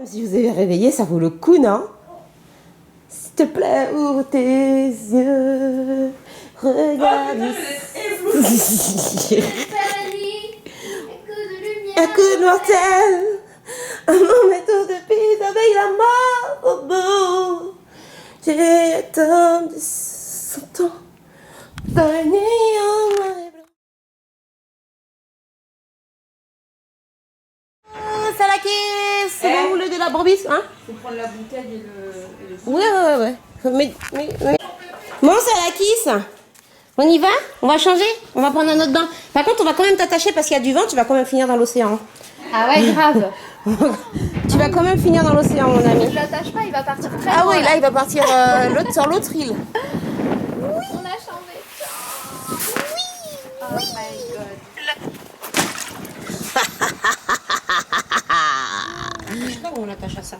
Si vous avez réveillé, ça vaut le coup, non? S'il te plaît, ouvre tes yeux. Regarde. Un coup de mortel. Un moment de piste avec la mort au bout. J'ai attendu 100 ans dans la nuit en noir et blanc. C'est la caisse. C'est bon, le de la brebis, hein? Faut prendre la bouteille et le... Ouais. Mais... Bon, c'est la kiss. On y va? On va changer? On va prendre un autre bain. Par contre, on va quand même t'attacher parce qu'il y a du vent. Tu vas quand même finir dans l'océan. Ah ouais, grave. Tu vas quand même finir dans l'océan, mon ami. Je l'attache pas, il va partir très Ah loin. oui, là, il va partir sur l'autre île. Oui. On a changé. Oui. Oh my god. Je sais pas où on attache à ça.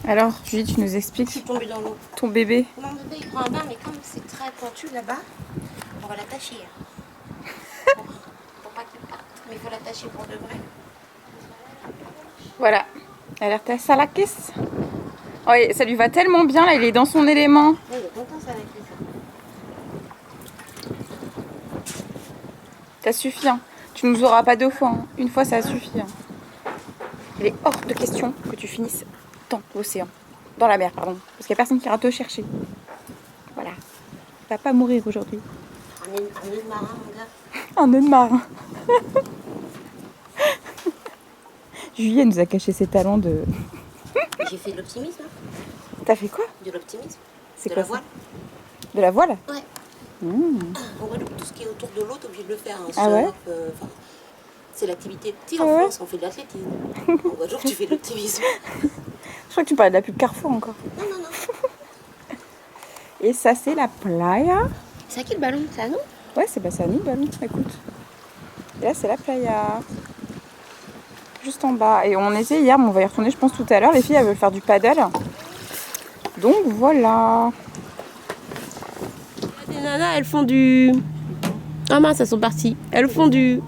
Alors, Julie, tu nous expliques Je suis tombée dans l'eau. ton bébé. Mon bébé, il prend un bain, mais comme c'est très pointu là-bas, on va l'attacher. Pour pas qu'il parte. Mais il faut l'attacher pour de vrai. Voilà. Alerte à ça la caisse. Oh, et ça lui va tellement bien, là, il est dans son élément. Oui, il est content, ça, avec ça. Ça suffit, hein. Tu nous auras pas deux fois, hein. Une fois, ça suffit. Hein. Il est hors de question que tu finisses dans l'océan. Dans la mer, pardon. Parce qu'il n'y a personne qui ira te chercher. Voilà. Tu vas pas mourir aujourd'hui. Un nœud de marin, mon gars. Un nœud de marin. Julie, elle nous a caché ses talents de... J'ai fait de l'optimisme. T'as fait quoi? De l'optimisme. C'est de quoi la voile. De la voile? Ouais. En Guadeloupe, tout ce qui est autour de l'eau, t'es obligé de le faire. Hein. Ah ouais? C'est l'activité. Tu sais, en France, on fait de l'athlétisme. En Guadeloupe, tu fais de l'optimisme. Je crois que tu parlais de la pub Carrefour encore. Non. Et ça, c'est la playa. C'est à qui le ballon? C'est à nous? Ouais, c'est Bassani, le ballon. Écoute. Et là, c'est la playa. Juste en bas. Et on était hier, mais on va y retourner, je pense, tout à l'heure. Les filles, elles veulent faire du paddle. Donc, voilà. Les nanas, elles font du... Ah mince, elles sont parties. Elles font du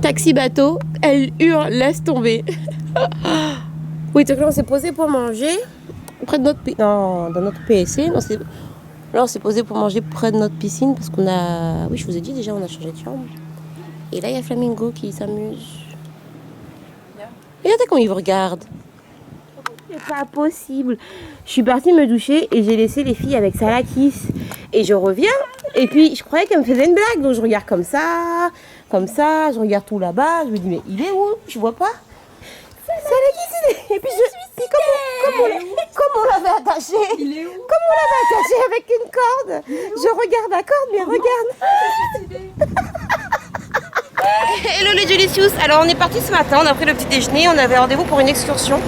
taxi-bateau. Elles hurlent, laisse tomber. Oui, donc là, on s'est posé pour manger près de notre... Non, dans notre PSC. Non, là, on s'est posé pour manger près de notre piscine parce qu'on a... Oui, je vous ai dit déjà, on a changé de chambre. Et là, il y a Flamingo qui s'amuse. Regardez comment il vous regarde. C'est pas possible. Je suis partie me doucher et j'ai laissé les filles avec Salakis. Et je reviens. Et puis, je croyais qu'elle me faisait une blague. Donc, je regarde comme ça. Je regarde tout là-bas. Je me dis, mais il est où? Je vois pas. Salakis, et puis comme on l'avait attaché. Il est où? Comme on l'avait attaché avec une corde. Je regarde la corde, mais regarde. Hello les Delicious. Alors on est parti ce matin, on a pris le petit déjeuner, on avait rendez-vous pour une excursion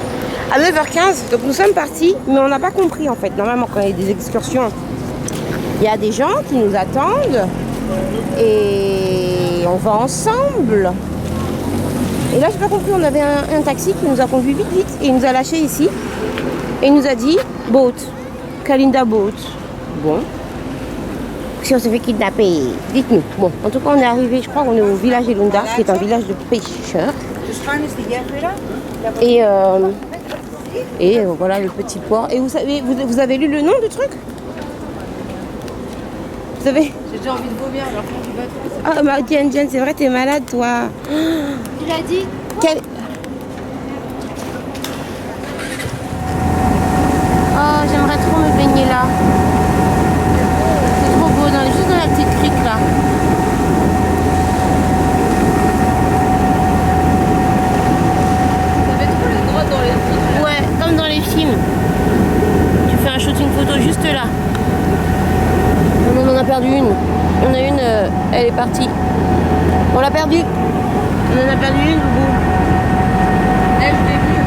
à 9h15. Donc nous sommes partis, mais on n'a pas compris en fait. Normalement quand il y a des excursions, il y a des gens qui nous attendent et on va ensemble. Et là j'ai pas compris, on avait un taxi qui nous a conduit vite et il nous a lâchés ici. Et il nous a dit boat, Kalinda boat. Bon. Si on se fait kidnapper, dites-nous. Bon, en tout cas, on est arrivé, je crois qu'on est au village Elunda, qui est un village de pêcheurs. Et voilà le petit port. Et vous savez, vous avez lu le nom du truc? Vous savez? J'ai déjà envie de vomir, alors fond du bateau. Ah, bah, Diane, c'est vrai, t'es malade, toi. Tu l'as dit? Oh, j'aimerais trop me baigner là. C'est trop beau, juste dans la petite crique là. Ça fait trop les droits dans les films. Ouais, comme dans les films. Tu fais un shooting photo juste là. On en a perdu une. On a une, elle est partie. On l'a perdue. On en a perdu une, Boubou. Elle, je l'ai vue.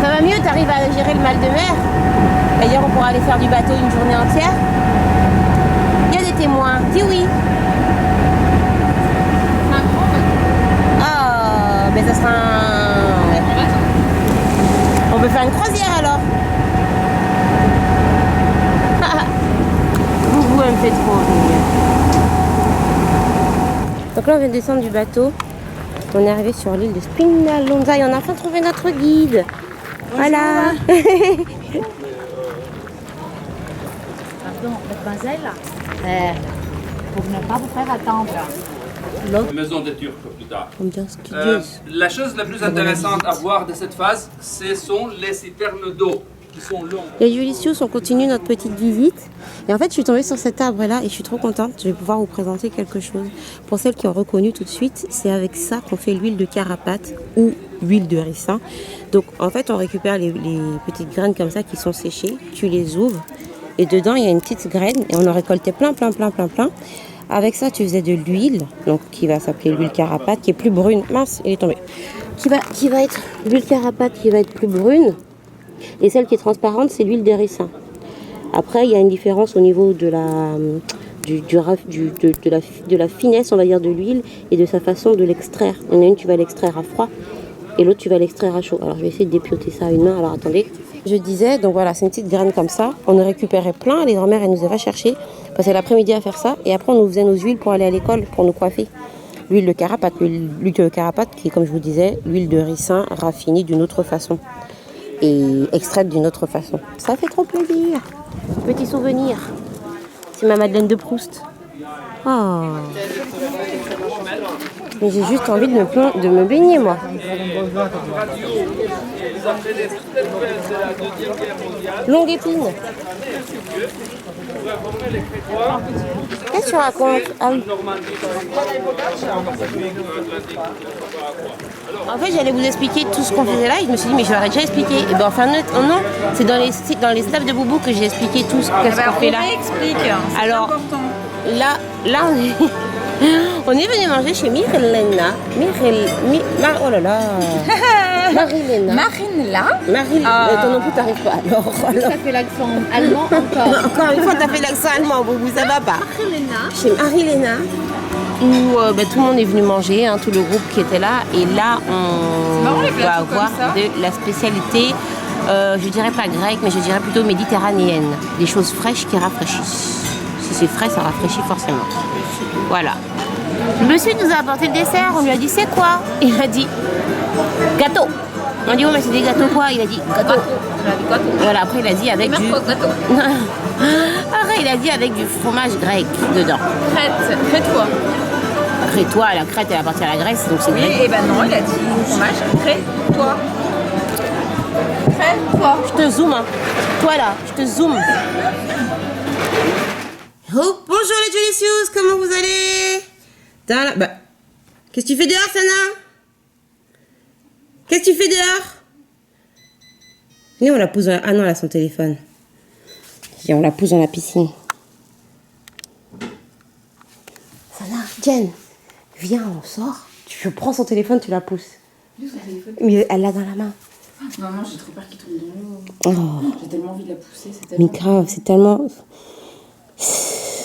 Ça va mieux, t'arrives à gérer le mal de mer. D'ailleurs, on pourra aller faire du bateau une journée entière. Il y a des témoins. Dis oui. Un grand bateau. Ah, mais ça sera un... Ouais. On peut faire une croisière alors. Boubou, elle me fait trop rire. Donc là, on vient de descendre du bateau. On est arrivé sur l'île de Spinalonga et on a enfin trouvé notre guide. Voilà. Pardon, mademoiselle, pour ne pas vous faire attendre. Maison des Turcs plus tard. Ambiance studieuse. La chose la plus intéressante à voir de cette phase, ce sont les citernes d'eau qui sont longues. Les Julicius, on continue notre petite visite. Et en fait, je suis tombée sur cet arbre-là et je suis trop contente. Je vais pouvoir vous présenter quelque chose. Pour celles qui ont reconnu tout de suite, c'est avec ça qu'on fait l'huile de carapate ou l'huile de ricin. Donc, en fait, on récupère les petites graines comme ça qui sont séchées. Tu les ouvres et dedans, il y a une petite graine et on en récoltait plein. Avec ça, tu faisais de l'huile, donc qui va s'appeler l'huile carapate, qui est plus brune. Mince, il est tombé. Qui va être l'huile carapate qui va être plus brune. Et celle qui est transparente, c'est l'huile de ricin. Après, il y a une différence au niveau de la finesse, on va dire, de l'huile et de sa façon de l'extraire. Il y en a une, tu vas l'extraire à froid et l'autre, tu vas l'extraire à chaud. Alors, je vais essayer de dépioter ça à une main. Alors, attendez. Je disais, donc voilà, c'est une petite graine comme ça. On en récupérait plein. Les grand-mères, elles nous avaient cherché. Passer l'après-midi à faire ça. Et après, on nous faisait nos huiles pour aller à l'école, pour nous coiffer. L'huile de carapate. L'huile de carapate qui est, comme je vous disais, l'huile de ricin raffinée d'une autre façon. Et extraite d'une autre façon. Ça fait trop plaisir. Petit souvenir. C'est ma Madeleine de Proust. Oh. Mais j'ai juste envie de me baigner, moi. Longue épine. Qu'est-ce que tu racontes? Ah oui. En fait, j'allais vous expliquer tout ce qu'on faisait là et je me suis dit, mais je l'aurais déjà expliqué. Et ben enfin, non, c'est dans les staffs de Boubou que j'ai expliqué tout ce qu'on fait là. Explique. Alors, là, on est venu manger chez Mirilena. Oh là là. Marilena. Ton nom plus t'arrive pas. Alors. Ça fait l'accent allemand encore. Encore une fois, t'as fait l'accent allemand, Boubou, ça va pas. Marilena. Chez Marilena. Où tout le monde est venu manger, tout le groupe qui était là. Et là, on va avoir de la spécialité, je dirais pas grecque, mais je dirais plutôt méditerranéenne. Des choses fraîches qui rafraîchissent. Si c'est frais, ça rafraîchit forcément. Voilà. Le monsieur nous a apporté le dessert, on lui a dit c'est quoi? Il a dit gâteau. On a dit oh mais c'est des gâteaux quoi? Il a dit gâteau. Voilà, après il a dit avec du... Après il a dit avec du fromage grec dedans. Crête-toi. Crétois, la crête elle appartient à la Grèce, donc c'est grec. Et ben non, il a dit fromage, crête-toi. Crête-toi. Je te zoome, hein. Toi là, je te zoome. Oh, bonjour les Julicius, comment vous allez? Qu'est-ce que tu fais dehors, Sana? Qu'est-ce que tu fais dehors? Venez, on la pousse dans la... Ah non, elle a son téléphone. Et on la pousse dans la piscine. Sana, Jen, viens, on sort. Tu prends son téléphone, tu la pousses. Mais elle l'a dans la main. Maman, j'ai trop peur qu'il tombe dans l'eau. Oh. J'ai tellement envie de la pousser. Mais grave, c'est tellement...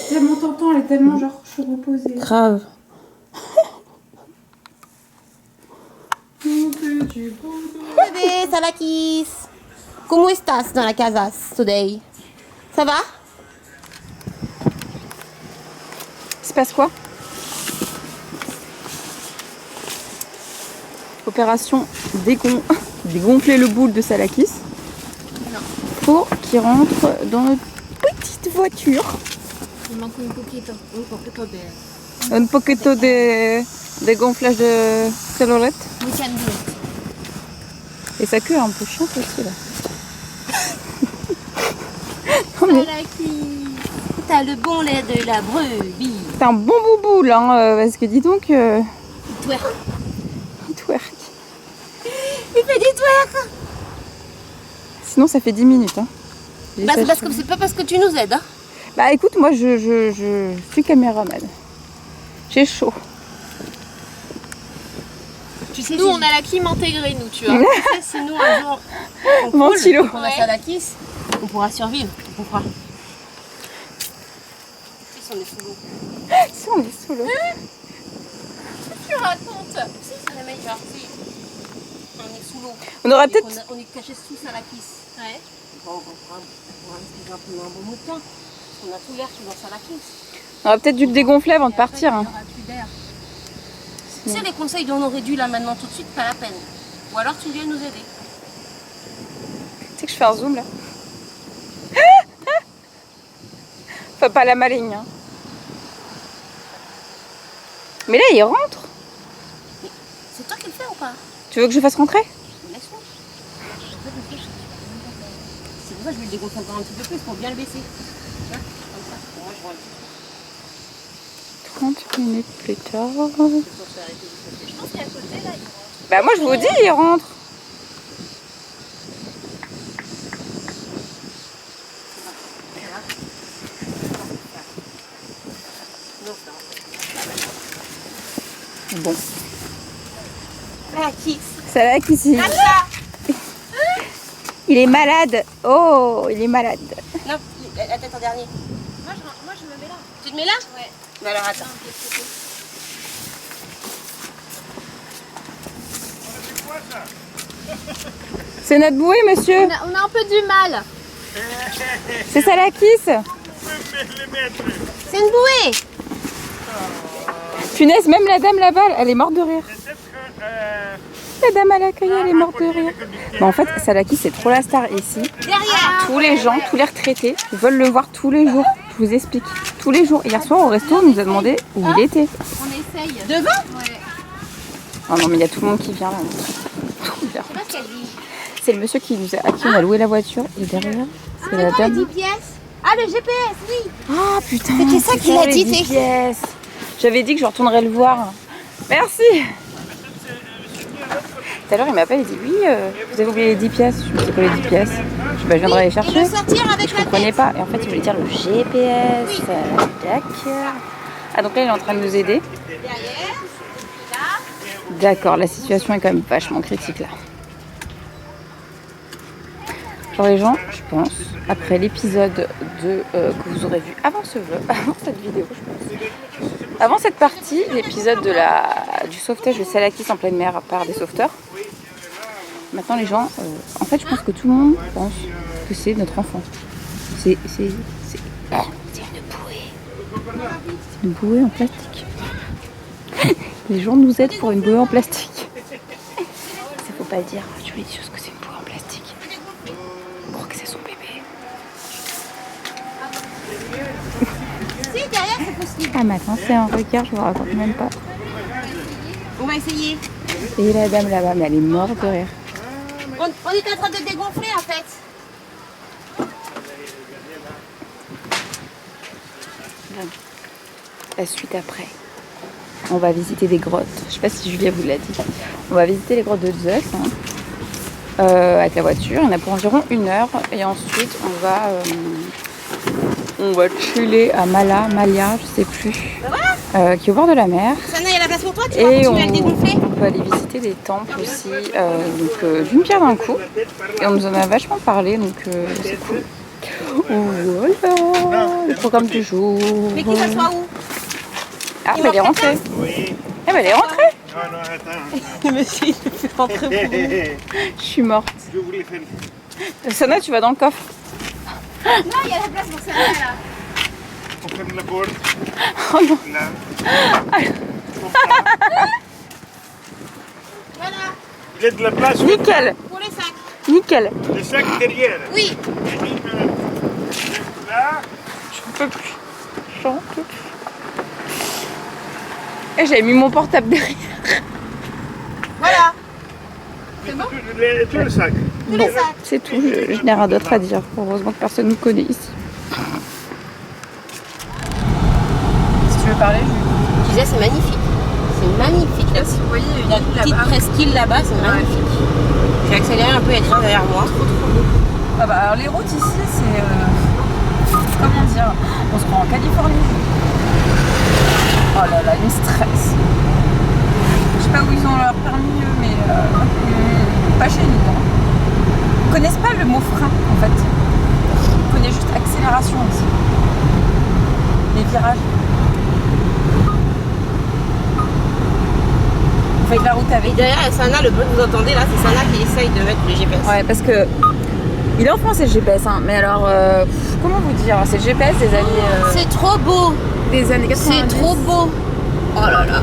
Tellement tentant, elle est tellement genre reposée. Grave. Bébé, Salakis. Comment estás dans la casa today? Ça va? Il se passe quoi? Opération dégonfler le boule de Salakis pour qu'il rentre dans notre petite voiture. Il manque un poquito de... Un poquito de gonflage de cellulite. We can do it. Et sa queue est un peu chiante aussi là. Non, mais T'as le bon lait de la brebis. c'est un bon boubou là, parce que dis donc... Twerk. Twerk. Il fait du twerk. Sinon ça fait 10 minutes. Hein. C'est pas parce que tu nous aides. Hein. Bah écoute, moi je suis caméraman. J'ai chaud. Tu sais, nous on a la clim intégrée, nous, tu vois. Si nous un jour Ventilo. on a Salakis, on pourra survivre. On pourra. Si on est sous l'eau. Si on est sous l'eau. Tu racontes. Si, c'est la meilleure. Si. On est sous l'eau. On aura peut-être... On est caché sous Salakis. Ouais. Bon, on pourra respirer un peu un bon bout de temps. Parce qu'on a tout l'air sous dans Salakis. On aura peut-être dû le dégonfler avant de partir. Hein. Il y aura plus d'air. Tu sais, les conseils dont on aurait dû là maintenant tout de suite, pas la peine. Ou alors tu viens nous aider. Tu sais que je fais un zoom là. Faut pas la maligne. Hein. Mais là, il rentre. C'est toi qui le fais ou pas? Tu veux que je fasse rentrer? Laisse-moi. C'est pour ça que je vais le dégonfler encore un petit peu plus pour bien le baisser. Tu vois, comme ça. Pour moi, je vois un petit 30 minutes plus tard. peu. Je pense qu'à côté là, il rentre. Bah moi je vous dis, il rentre. Bon. La kiss. Ça va qu'ici. Il est malade. Oh, il est malade. Non, la tête en dernier. Moi, je me mets là. Tu te mets là? Ouais. Mais alors, attends. C'est notre bouée, monsieur. On a un peu du mal. C'est ça la kiss. C'est une bouée. Punaise, même la dame là-bas, elle est morte de rire. La dame à l'accueil, elle est morte de rire. Mais en fait, Salaki, c'est trop la star ici. Derrière. Tous les gens, tous les retraités veulent le voir tous les jours. Je vous explique. Tous les jours. Hier soir, au resto, on nous a demandé où il était. On essaye. Devant? Ouais. Oh non, mais il y a tout le monde qui vient là. Tout vient. Je sais pas ce qu'elle dit. C'est le monsieur à qui on a loué la voiture. Et derrière, c'est la Attends, les dame. 10 pièces. Ah, le GPS, oui. Ah putain. C'était ça c'est qu'il a les dit, 10 t'es- pièces. J'avais dit que je retournerais le voir. Merci. Tout à l'heure, il m'appelle et dit oui, vous avez oublié les 10 pièces. Je me dis quoi les 10 pièces? Je dis, bah, je viendrai les chercher. Et le sortir avec Je la comprenais tête. pas. Et en fait, il voulait dire le GPS. D'accord. Ah, donc là, il est en train de nous aider. D'accord, la situation est quand même vachement critique là. Genre les gens, je pense, après l'épisode que vous aurez vu avant ce vlog, avant cette vidéo, je pense. Avant cette partie, l'épisode du sauvetage de Salakis en pleine mer par des sauveteurs. Maintenant les gens, en fait je pense que tout le monde pense que c'est notre enfant. C'est une bouée. C'est une bouée en plastique. Les gens nous aident pour une bouée en plastique. Ça faut pas le dire, tu lui dis juste que c'est une bouée en plastique. Pour que c'est son bébé. Si, derrière, c'est possible. Ah maintenant c'est un regard, je vous raconte même pas. On va essayer. Et la dame là-bas, mais elle est morte de rire. On est en train de dégonfler en fait. La suite après. On va visiter des grottes. Je sais pas si Julia vous l'a dit. On va visiter les grottes de Zeus avec la voiture. Il y en a pour environ 1 heure. Et ensuite on va chiller à Malia, je sais plus. Qui est au bord de la mer. Sana, il y a la place pour toi, tu vas Et continuer à le dégonfler. on peut aller visiter des temples aussi. D'une pierre d'un coup. Et on nous en a vachement parlé, donc c'est cool. Voilà, le programme du jour. Mais qui s'assoit où? Ah, bah elle est rentrée. Eh bah elle est rentrée. Non, non, attends. Monsieur, il me fait rentrer pour nous. Je suis morte. Je voulais faire. Sana, tu vas dans le coffre. Non, il y a la place pour Sarah là. On ferme la porte. Oh non. Là. Voilà, Il y a de la place. Nickel, pour les sacs. nickel. Le sac derrière. Oui. J'ai mis là. J'en peux plus. J'en peux plus. Et j'avais mis mon portable derrière. Voilà. Tout le sac. Bon, c'est tout. Je n'ai rien d'autre à dire. Heureusement que personne ne nous connaît ici. Si tu veux parler, Je disais, c'est magnifique. C'est magnifique. Là, vous voyez, il y a une petite presqu'île là-bas, c'est magnifique. Je vais accélérer un peu, il y a des gens derrière moi. Ah bah alors les routes ici, c'est... comment dire? On se prend en Californie. Oh là là, il me stresse. Je sais pas où ils ont leur permis, eux, mais pas chez nous. Hein. Ils connaissent pas le mot frein, en fait. Ils connaissent juste accélération ici. Les virages. Vous faites la route avec. Et derrière, il y a Sana, le bruit que vous entendez là, c'est Sana qui essaye de mettre le GPS. Ouais, parce que il est en français le GPS, hein. Mais alors, comment vous dire? C'est le GPS des années, C'est trop beau. des années 90. C'est trop beau. Oh là là.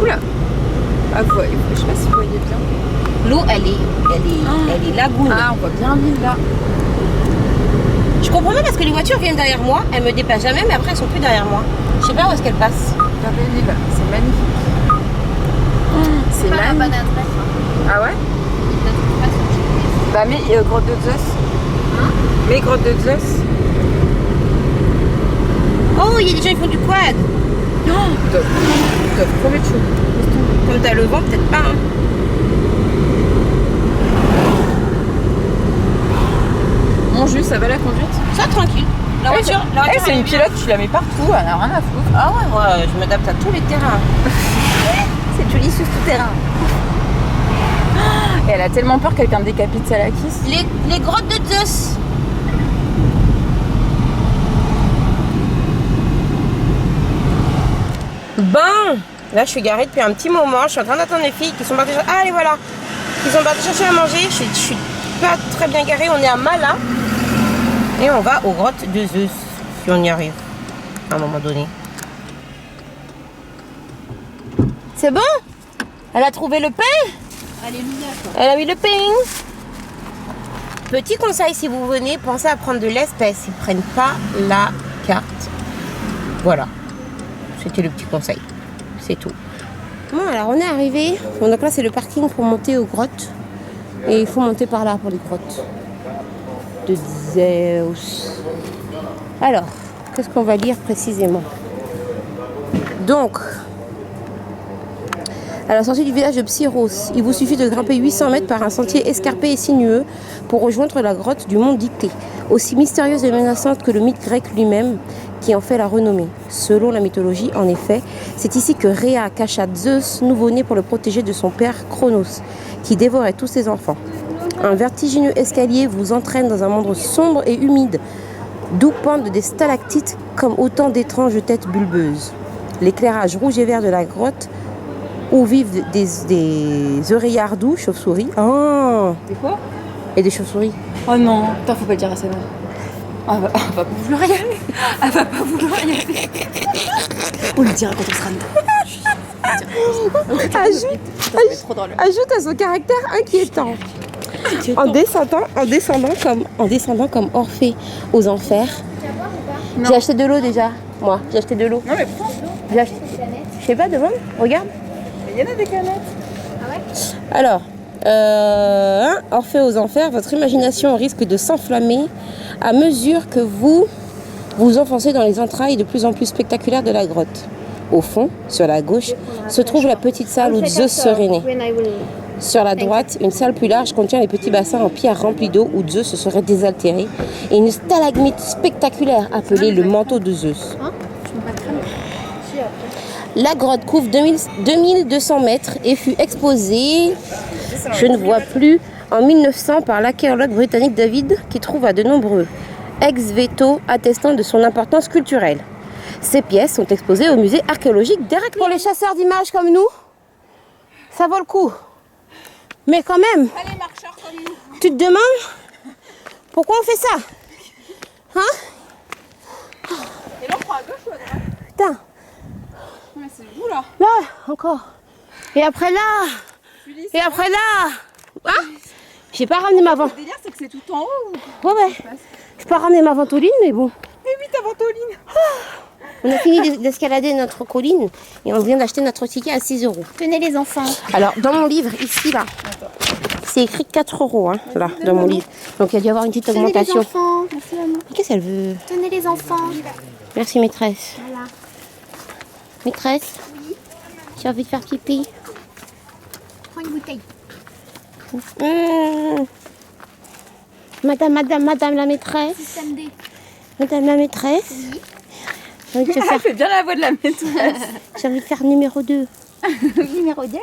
Oula. Ah, je sais pas si vous voyez bien. L'eau, elle est lagoune. Ah, on voit bien l'île là. Je comprends pas parce que les voitures viennent derrière moi, elles me dépassent jamais, mais après elles sont plus derrière moi. Je sais pas où est-ce qu'elles passent. Regardez l'île, c'est magnifique. C'est Pas un bon magnifique. adresse. Hein. Ah ouais? Bah, mais grotte de Zeus. Hein? Mais grotte de Zeus. Oh, il y a des gens qui font du quad. Ils doivent crever de chaud. Comme t'as le vent, peut-être pas. Hein. Mon jus, ça va la conduite? Ça, tranquille. La voiture, c'est une pilote, tu la mets partout, elle a rien à foutre. Ah ouais, moi, je m'adapte à tous les terrains. C'est joli sur tout terrain. Et elle a tellement peur que quelqu'un décapite sa laquisse. Les grottes de Zeus. Ben, là je suis garée depuis un petit moment, je suis en train d'attendre les filles qui sont parties. Ah, les voilà, qui sont parties chercher à manger. Je suis pas très bien garée, on est à Mala et on va aux grottes de Zeus si on y arrive à un moment donné. C'est bon? Elle a trouvé le pain? Alléluia, quoi. Elle a mis le pain. Petit conseil, si vous venez, pensez à prendre de l'espèce. Ils prennent pas la carte. Voilà. C'était le petit conseil. C'est tout. Bon, alors on est arrivé. Bon, donc là, c'est le parking pour monter aux grottes. Et il faut monter par là pour les grottes de Zeus. Alors, qu'est-ce qu'on va lire précisément? Donc, à la sortie du village de Psyros, il vous suffit de grimper 800 mètres par un sentier escarpé et sinueux pour rejoindre la grotte du mont Dictée, aussi mystérieuse et menaçante que le mythe grec lui-même qui en fait la renommée. Selon la mythologie, en effet, c'est ici que Rhea cacha Zeus, nouveau-né pour le protéger de son père Cronos, qui dévorait tous ses enfants. Un vertigineux escalier vous entraîne dans un monde sombre et humide, d'où pendent des stalactites comme autant d'étranges têtes bulbeuses. L'éclairage rouge et vert de la grotte où vivent des oreillards doux, chauves-souris. Oh, C'est quoi? et des chauves-souris. Oh non, putain, faut pas le dire à sa mère. Elle va pas vouloir y aller. Elle va pas vouloir y aller. On le dira quand on sera dedans. Ajoute à son caractère inquiétant. En descendant comme Orphée aux enfers. J'ai acheté de l'eau déjà. Moi, j'ai acheté de l'eau. Non mais pourquoi? J'ai acheté. Je sais pas, devant. Regarde. Il y en a des canettes. Alors, Orphée aux enfers, votre imagination risque de s'enflammer à mesure que vous vous enfoncez dans les entrailles de plus en plus spectaculaires de la grotte. Au fond, sur la gauche, se trouve la petite salle où Zeus serait né. Sur la droite, une salle plus large contient les petits bassins en pierre remplis d'eau où Zeus se serait désaltéré et une stalagmite spectaculaire appelée le manteau de Zeus. La grotte couvre 2200 mètres et fut exposée, je ne vois plus, en 1900 par l'archéologue britannique David qui trouva de nombreux ex-veto attestant de son importance culturelle. Ces pièces sont exposées au musée archéologique d'Héraclès. Pour les chasseurs d'images comme nous, ça vaut le coup. Mais quand même, Allez, marcheurs, Colline. tu te demandes pourquoi on fait ça? Hein? Et là, on prend à gauche ou à droite? Putain, Mais c'est vous là. là, encore. Et après là. Et après là. Hein? J'ai pas ramené ma ventoline. Le délire, c'est que c'est tout en haut. Ouais, ouais. J'ai pas ramené ma ventoline, mais bon. Mais oui, ta ventoline. On a fini d'escalader notre colline et on vient d'acheter notre ticket à 6 €. Tenez les enfants. Alors, dans mon livre, ici, là, c'est écrit 4 €, hein, là, dans mon livre. Donc, il y a dû y avoir une petite Tenez les augmentation. enfants. Merci maman. Qu'est-ce qu'elle veut? Tenez les enfants. Merci, maîtresse. Voilà. Maîtresse, j'ai envie de faire pipi. Prends une bouteille. Madame la maîtresse. Système D. Madame la maîtresse. J'ai envie de Elle faire, fait bien la voix de la maîtresse. j'ai envie de faire numéro 2. Numéro 2.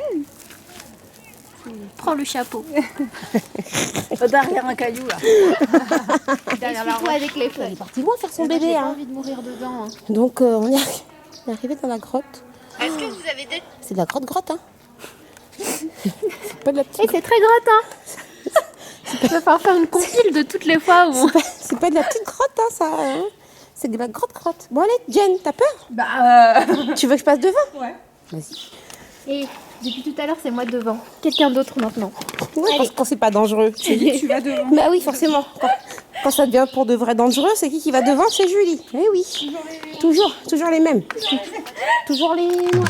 Prends le chapeau. Derrière un caillou là. Derrière la roche. Avec les feuilles. Parti loin faire son bébé, J'ai pas hein. envie de mourir dedans. Hein. Donc, on est arrivé dans la grotte. Est-ce que vous avez des... C'est de la grotte, hein. C'est pas de la petite. Et c'est très grotte, hein. Il va falloir faire une compile de toutes les fois où... C'est pas de la petite grotte, hein, ça. Hein. C'est de la grotte. Bon, allez, Jen, t'as peur? Bah Tu veux que je passe devant? ouais. Vas-y. Et Depuis tout à l'heure, c'est moi devant. Quelqu'un d'autre maintenant. Ouais, quand c'est pas dangereux. Tu vas devant. Bah oui, forcément. Quand ça devient pour de vrai dangereux, c'est qui va devant? C'est Julie. Eh oui. Toujours les mêmes. Toujours les noirs.